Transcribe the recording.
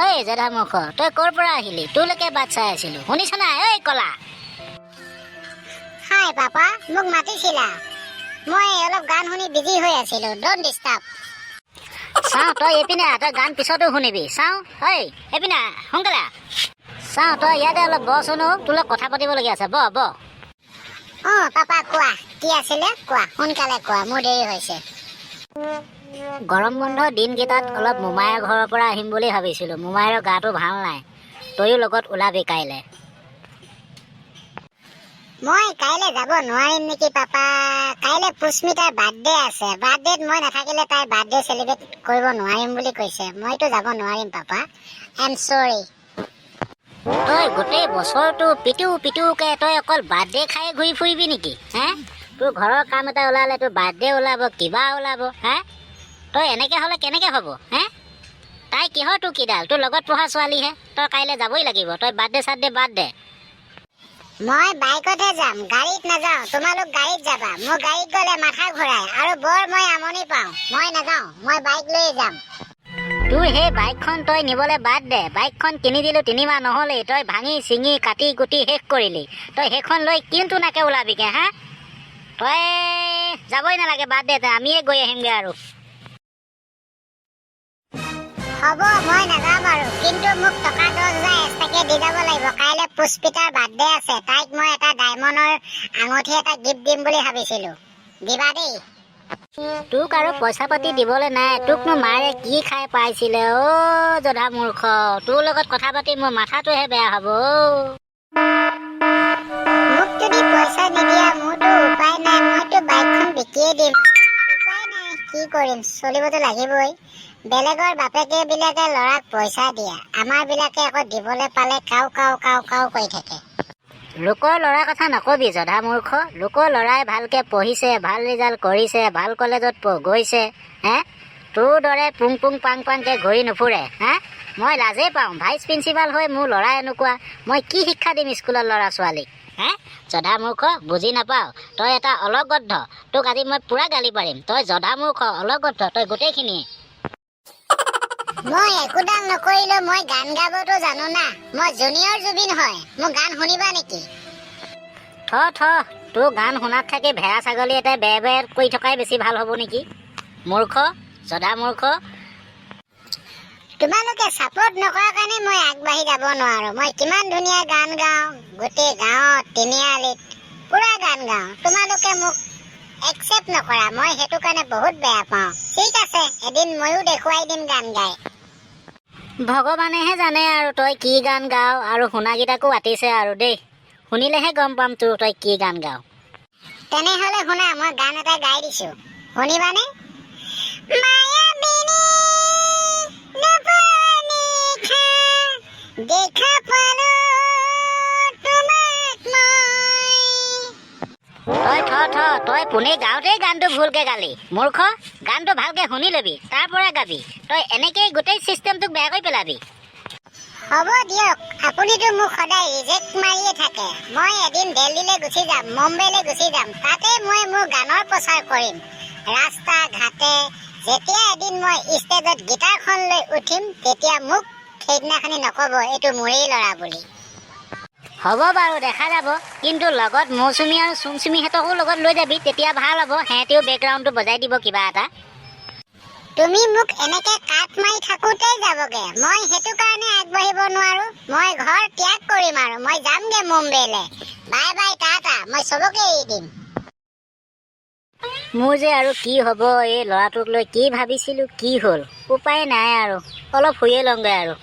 ঐ জধামুখ, তই ক'ৰ পৰা আহিলি? তোলৈকে বাট চাই আছিলো, শুনিছ নাই? ঐ কলা। হাই পাপা, মোক মাতিছিলা? মই অলপ গান শুনি বিজি হৈ আছিলো। Don't disturb. চাওঁ তই এইপিনে, তই গান পিছতো শুনিবি। চাওঁ ঐ এইপিনে সোনকালে। চাওঁ তই ইয়াতে অলপ বচোন, তোৰ লগত কথা পাতিবলগীয়া আছে। ব পাপা কোৱা, কি আছিলে কোৱা, সোনকালে কোৱা, মোৰ দেৰি হৈছে। গৰম বন্ধ দিনকেইটাত অলপ মোমাইৰ ঘৰৰ পৰা আহিম বুলি ভাবিছিলো। মোমাইৰ গাটো ভাল নাই, তইও লগত ওলাবি কাইলে। মই কাইলে যাব নোৱাৰিম নেকি পাপা? কাইলে পুষ্মিতাৰ বাৰ্থডে আছে। বাৰ্থডেত মই নাথাকিলে তাই বাৰ্থডে চেলিব্ৰেট কৰিব নোৱাৰিম বুলি কৈছে। মইতো যাব নোৱাৰিম পাপা, আই এম চৰি। তই গোটেই বছৰটো পিটুকে তই অকল বাৰ্থডে খাই ঘূৰি ফুৰিবি নেকি? হে, তোৰ ঘৰৰ কাম এটা ওলালে তোৰ বাৰ্থডে ওলাব, কিবা ওলাব। হে, তই এনেকে হ'লে কেনেকে হ'ব? হে, তাই কিহৰ তোৰ কিডাল? তোৰ লগত পঢ়া ছোৱালীহে, তই কাইলৈ যাবই লাগিব। তই বাৰ্থডে চাৰ্থডে বাদ দে। মই বাইকতহে যাম, গাড়ীত নাযাওঁ। তোমালোক গাড়ীত যাবা। মোৰ গাড়ীত গ'লে মাথা ঘূৰাই আৰু বৰ মই আমনি পাওঁ। মই নাযাওঁ, মই বাইক লৈয়ে যাম। তোৰ সেই বাইকখন তই নিবলৈ বাদ দে। বাইকখন কিনি দিলো 3 মাহ নহ'লেই, তই ভাঙি চিঙি কাটি কুটি শেষ কৰিলি। তই সেইখন লৈ কিন্তু নাকে ওলাবিকে। হা, তই যাবই নালাগে, বাদ দে, আমিয়ে গৈ আহিমগৈ আৰু। হ'ব, মই নাযাম আৰু, কিন্তু মোক টকা 10,000 এক্সট্ৰাকে দি যাব লাগিব। কাইলে পুষ্পিতাৰ বাৰ্থডে আছে। তাইক মই এটা ডায়মণ্ডৰ আঙুঠি এটা গিফ্ট দিম বুলি ভাবিছিলো। দিবা দেই। তোক আৰু পইচা পাতি দিবলৈ নাই। তোকনো মাৰে কি খাই পাইছিলে? জধা মূৰ্খ, তোৰ লগত কথা পাতি মোৰ মাথাটোহে বেয়া হ'ব। মোক যদি পইচা নিদিয়া মোৰতো উপায় নাই। মইতো বাইকখন বিকিয়ে দিম। উপায় নাই, কি কৰিম, চলিবতো লাগিবই। বেলেগৰ বাপেকে বিলাকে ল'ৰাক পইচা দিয়ে, আমাৰ বিলাকে আকৌ দিবলৈ পালে কাও কাও কাও কাও কৰি থাকে। লোকৰ ল'ৰাৰ কথা নকবি জধা মূৰ্খ। লোকৰ ল'ৰাই ভালকে পঢ়িছে, ভাল ৰিজাল্ট কৰিছে, ভাল কলেজত গৈছে। হে, তোৰ দৰে পুং পুং পাং পাংকে ঘূৰি নুফুৰে। হা, মই লাজেই পাওঁ। ভাইচ প্ৰিন্সিপাল হৈ মোৰ ল'ৰা এনেকুৱা, মই কি শিক্ষা দিম স্কুলৰ ল'ৰা ছোৱালীক? হে, জধা মূৰ্খ, বুজি নাপাওঁ। তই এটা অলগদ্ধ, তোক আজি মই পুৰা গালি পাৰিম। তই জধা মূৰ্খ, অলগদ্ধ, তই গোটেইখিনিয়ে। মই একোডাল নকৰিলো, মই গান গাবতো জানো না। মই জুনিয়ৰ জুবিন হয়, মোক গান শুনিবা নেকি? তোৰ গান শুনাত থাকি ভেড়া ছাগলী এটাই বেৰ বেৰ কৰি থকাই বেছি ভাল হ'ব নেকি? মূৰ্খ, জধা মূৰ্খ। তোমালোকে ছাপোৰ্ট নকৰা কাৰণে মই আগবাঢ়ি যাব নোৱাৰো। মই কিমান ধুনীয়া গান গাওঁ, গোটেই গাঁৱত তিনিআলিত পুৰা গান গাওঁ। তোমালোকে মোক একচেপ্ট নকৰা, মই সেইটো কাৰণে বহুত বেয়া পাওঁ। ঠিক আছে, এদিন ময়ো দেখুৱাই দিম গান গাই। ভগৱানেহে জানে আৰু তই কি গান গাৱ, আৰু শুনাকেইটাকো আতিছে আৰু দেই। শুনিলেহে গম পাম তই কি গান গাৱ। তেনেহলে শুনা, মই গান এটা গাই দিছো, শুনিবানে? মায়াবিনী নবনিখা দেখা পালো তোমাক মই। তই পোনে গাওঁতেই গানটো ভুলকে গালি। মূৰ্খ, গানটো ভালকে শুনি লবি, তাৰ পৰা গাবি। তই এনেকেই গোটেই চিষ্টেমটোক বেয়া কৰি পেলাবি। হ'ব দিয়ক, আপুনিতো মোক সদায় ৰিজেক্ট মাৰিয়ে থাকে। মই এদিন দিল্লীলৈ গুচি যাম, মুম্বাইলৈ গুচি যাম, তাতে মই মোৰ গানৰ প্ৰচাৰ কৰিম ৰাস্তা ঘাটে। যেতিয়া এদিন মই ষ্টেজত গীটাৰখন লৈ উঠিম, তেতিয়া মোক সেইদিনাখনি নকব এইটো মোৰেই ল'ৰা বুলি। হ'ব বাৰু, দেখা যাব। কিন্তু লগত মৌচুমী আৰু চুমচুমীহঁতকো লগত লৈ যাবি, তেতিয়া ভাল হ'ব। সিহঁতেও বেকগ্ৰাউণ্ডটো বজাই দিব কিবা এটা। তুমি মোক এনেকে কাট মাৰি থাকোতেই যাবগে, মই সেইটো কাৰণে আগবাঢ়িব নোৱাৰো। মই ঘৰ ত্যাগ কৰিম আৰু মই যামগে মুম্বাইলৈ। বাই বাই, টাটা, মই চবকে এৰি দিম। মোৰ যে আৰু কি হ'ব? এই ল'ৰাটোক লৈ কি ভাবিছিলো, কি হ'ল? উপায় নাই আৰু, অলপ শুয়ে লওঁগৈ আৰু।